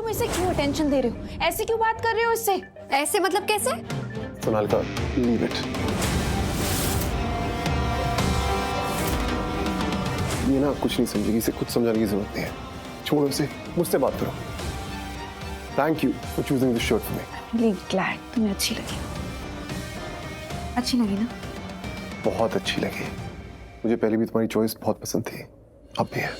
इसे क्यों अटेंशन दे रहे हो? ऐसे क्यों बात कर रहे हो इससे? ऐसे मतलब कैसे? Sonalika, leave it. ये ना कुछ नहीं समझेगी, इसे कुछ समझाने की जरूरत नहीं है। छोड़ो इसे, मुझसे बात करो। Thank you for choosing this shirt for me. Really glad तुम्हें अच्छी लगी। अच्छी लगी ना? बहुत अच्छी लगी। मुझे पहले भी तुम्हारी चॉइस बहुत पसंद थी, अब भी है।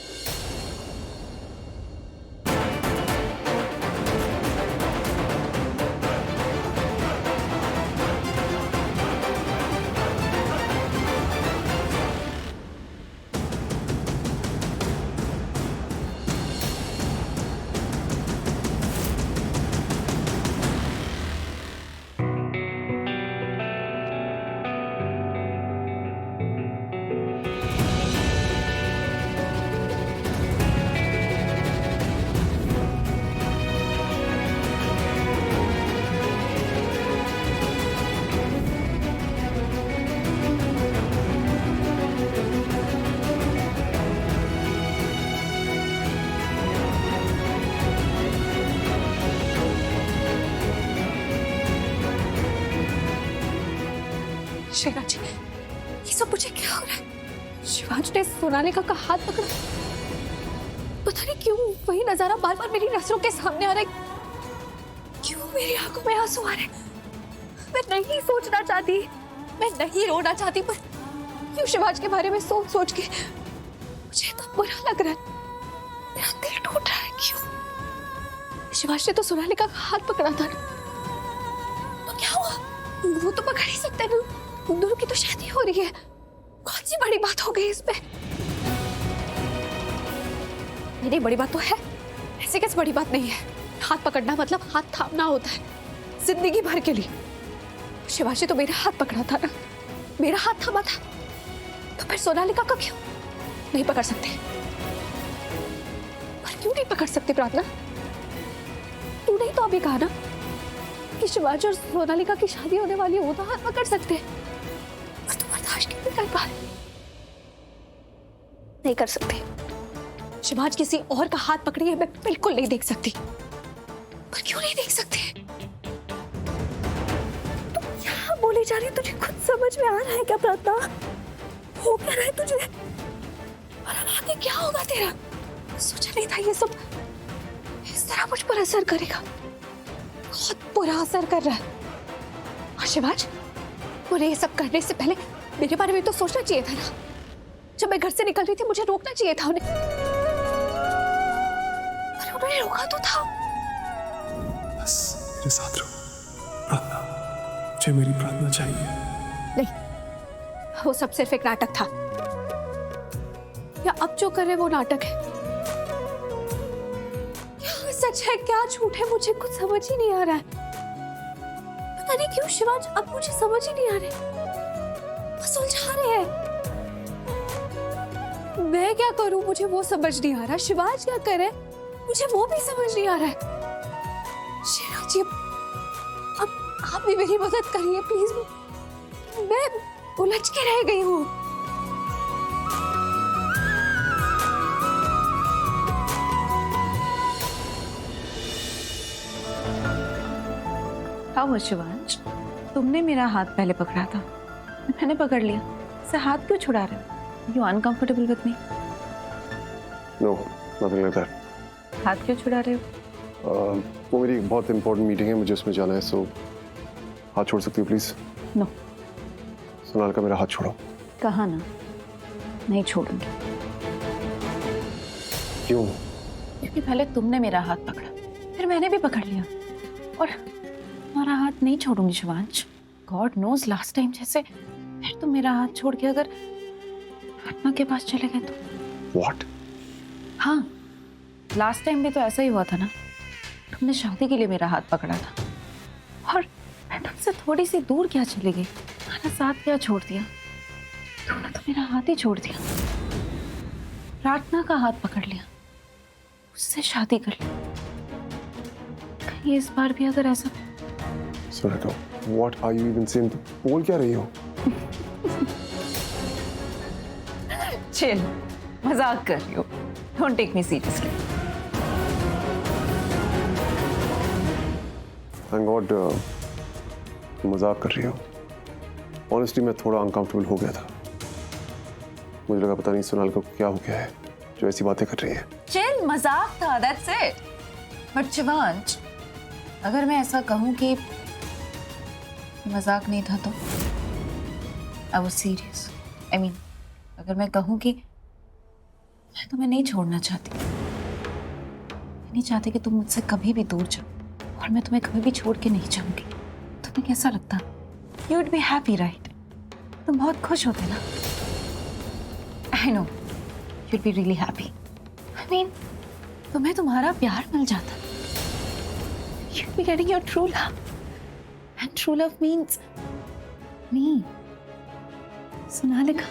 शिवाजी, ये सब मुझे क्या हो रहा है? शिवाजी ने सोनालिका का हाथ पकड़ा। पता नहीं क्यों वही नजारा बार बार मेरी नजरों के सामने आ रहा है। क्यों मेरी आंखों में आंसू आ रहे हैं? मैं नहीं सोचना चाहती, मैं नहीं रोना चाहती, पर क्यों शिवाजी के बारे में सोच सोच के मुझे तो बुरा लग रहा है। मेरा दिल टूट रहा है। क्यों? शिवाजी ने तो सोनालिका का हाथ पकड़ा था ना, तो क्या हुआ? वो तो पकड़ ही सकते ना। दोनों की तो शादी हो रही है, कौन सी बड़ी बात हो गई इसमें? नहीं, बड़ी बात तो है, ऐसे कैसे बड़ी बात नहीं है? हाथ पकड़ना मतलब हाथ थामना होता है, जिंदगी भर के लिए। शिवाजी तो मेरा हाथ पकड़ा था ना, मेरा हाथ थामा था, तो फिर सोनालिका का क्यों नहीं पकड़ सकते? पर क्यों नहीं पकड़ सकते प्रार्थना? तूने ही तो अभी कहा ना कि शिवाजी और सोनालिका की शादी होने वाली है, वो तो हाथ पकड़ सकते हैं, और तुम बर्दाश्त क्यों नहीं कर पा रहे? नहीं कर सकते। शिवाजी किसी और का हाथ पकड़ी है, मैं बिल्कुल नहीं देख सकती। पर क्यों नहीं देख सकते? तुम क्या बोली जा रही है? तुझे खुद समझ में आ रहा है क्या प्रार्थना? हो क्या रहा है तुझे? और अब आगे क्या होगा तेरा? सोचा नहीं था ये सब इस तरह मुझ पर असर करेगा। बहुत बुरा असर कर रहा है। और शिवाज, मुझे ये सब करने से पहले मेरे बारे में तो सोचना चाहिए था ना। जब मैं घर से निकल रही थी मुझे रोकना चाहिए था उन्हें, पर उन्होंने रोका तो था। बस मेरे साथ रहो प्रार्थना, मुझे मेरी प्रार्थना चाहिए। नहीं, वो सब सिर्फ एक नाटक था, या अब जो कर रहे वो नाटक है? क्या सच है क्या झूठ है, मुझे कुछ समझ ही नहीं आ रहा है। पता नहीं क्यों शिवाज अब मुझे समझ ही नहीं आ रहे, बस उलझा रहे हैं। मैं क्या करूं मुझे वो समझ नहीं आ रहा, शिवाज क्या करे मुझे वो भी समझ नहीं आ रहा है। शिवाज जी, अब आप भी मेरी मदद करिए प्लीज, मैं उलझ के रह गई हूँ। क्या हुआ शिवांश? तुमने मेरा हाथ पहले पकड़ा था, मैंने पकड़ लिया, इसे हाथ क्यों छुड़ा रहे हो? You uncomfortable with me? No, nothing like that. हाथ क्यों छुड़ा रहे हो? वो मेरी एक बहुत इंपॉर्टेंट मीटिंग है, मुझे उसमें जाना है, सो हाथ छोड़ सकती हो प्लीज? नो। सोनालिका, मेरा हाथ छोड़ो। कहा ना, नहीं छोड़ूंगी। क्यों? क्योंकि पहले तुमने मेरा हाथ पकड़ा, फिर मैंने भी पकड़ लिया, और तुम्हारा हाथ नहीं छोड़ूंगी Shivansh. God knows last time जैसे फिर तुम मेरा हाथ छोड़ के अगर आत्मा के पास चले गए तो? What? हाँ, लास्ट टाइम भी तो ऐसा ही हुआ था ना। तुमने शादी के लिए मेरा हाथ पकड़ा था, और मैं तुमसे थोड़ी सी दूर क्या चली गई, तुम्हारा साथ क्या छोड़ दिया? तुमने तो मेरा हाथ ही छोड़ दिया, प्रार्थना का हाथ पकड़ लिया, उससे शादी कर ली। कहीं इस बार भी अगर ऐसा? Sonalika, what are you even saying? बोल क्या रही हो? चिल, मजाक कर रही हो, don't take me seriously. Thank god मजाक कर रही हो। ऑनेस्टली मैं थोड़ा अनकंफर्टेबल हो गया था। मुझे लगा पता नहीं सोनालिका को क्या हो गया है जो ऐसी बातें कर रही है। चिल, मजाक था, दैट्स इट। बट शिवांश, अगर मैं ऐसा कहूं कि मजाक नहीं था तो I was serious. I mean, अगर मैं कहूं कि मैं तुम्हें नहीं छोड़ना चाहती, मैं नहीं चाहती कि तुम मुझसे कभी भी दूर जाओ और मैं तुम्हें कभी भी छोड़ के नहीं जाऊंगी, तुम्हें कैसा लगता? You would be happy, right? तुम बहुत खुश होते ना। I know you'd be really happy. I mean, तुम्हें तुम्हारा प्यार मिल जाता। You'd be getting your true love. And true love means me. Sonalika.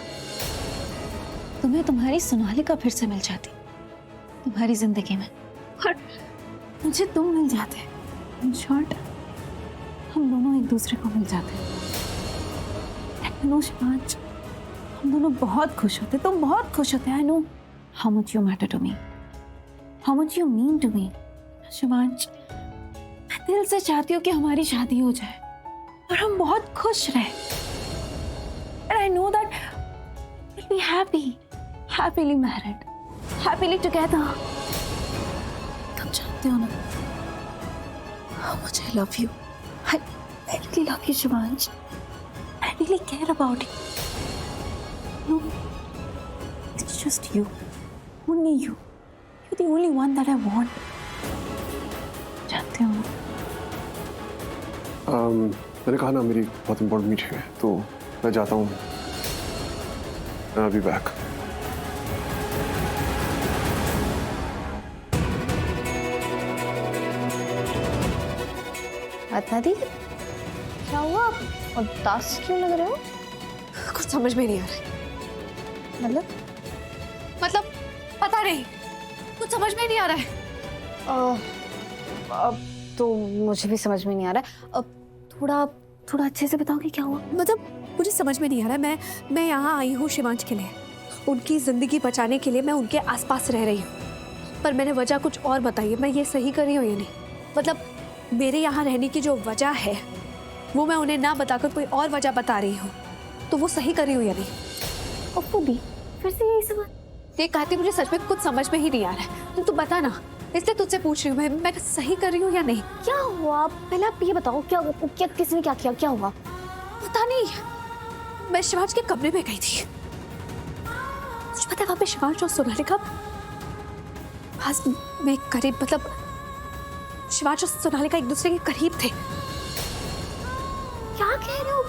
तुम्हें तुम्हारी सोनालिका फिर से मिल जाती तुम्हारी जिंदगी में, और मुझे तुम मिल जाते। In short, हम दोनों एक दूसरे को मिल जाते। I know, शिवांश, हम दोनों बहुत खुश होते, तुम बहुत खुश होते। I know how much you matter to me, how much you mean to me. Shivansh, मैं दिल से चाहती हूँ कि हमारी शादी हो जाए और हम बहुत खुश रहे। And I know that will be happy, happily married, happily together. तुम जानते हो ना how much I love you. I really love you Shivansh. I really care about you. No, it's just you. Only you. You're the only one that I want. जानते हो? मैंने कहा ना मेरी बहुत इंपॉर्टेंट मीटिंग है, तो मैं जाता हूँ। I'll be back. अतना दी, क्या हुआ? उदास क्यों लग रहे हो? कुछ समझ में नहीं आ रहा है। मतलब पता नहीं, कुछ समझ में नहीं आ रहा है। अब तो मुझे भी समझ में नहीं आ रहा है। अब थोड़ा अच्छे से बताओगे क्या हुआ? मतलब मुझे समझ में नहीं आ रहा है। मैं यहाँ आई हूँ शिवांश के लिए, उनकी जिंदगी बचाने के लिए मैं उनके आसपास रह रही हूँ, पर मैंने वजह कुछ और बताई है। मैं ये सही कर रही हूँ या नहीं? मतलब मेरे यहाँ रहने की जो वजह है वो मैं उन्हें ना बताकर कोई और वजह बता रही हूँ, तो वो सही कर रही हूँ या नहीं? फिर से यही सवाल? ये कहती मुझे सच में कुछ समझ में ही नहीं आ रहा है। तू बता ना, इसलिए तुझसे पूछ रही हूँ मैं सही कर रही हूँ या नहीं। क्या हुआ? पहले आप ये बताओ, क्या किसने क्या किया, क्या हुआ? पता नहीं, मैं शिवांश के कमरे में गई थी। तुझे पता है वहाँ पे शिवांश और सोनालिका पास में करीब, मतलब शिवांश और सोनालिका एक दूसरे के करीब थे। क्या कह रहे हो?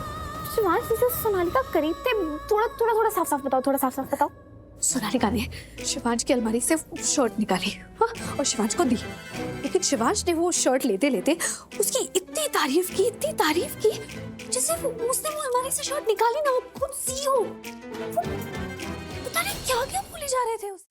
शिवांश से सोनालिका करीब थे? थोड़ा साफ बताओ, थोड़ा साफ बताओ। सोनालिका ने शिवांश की अलमारी से शर्ट निकाली, हाँ, और शिवांश को दी। लेकिन शिवांश ने वो शर्ट लेते लेते उसकी इतनी तारीफ की जैसे उसने वो अलमारी से शर्ट निकाली ना, वो खुद सी हो। पता नहीं क्या क्या भूले जा रहे थे उसे।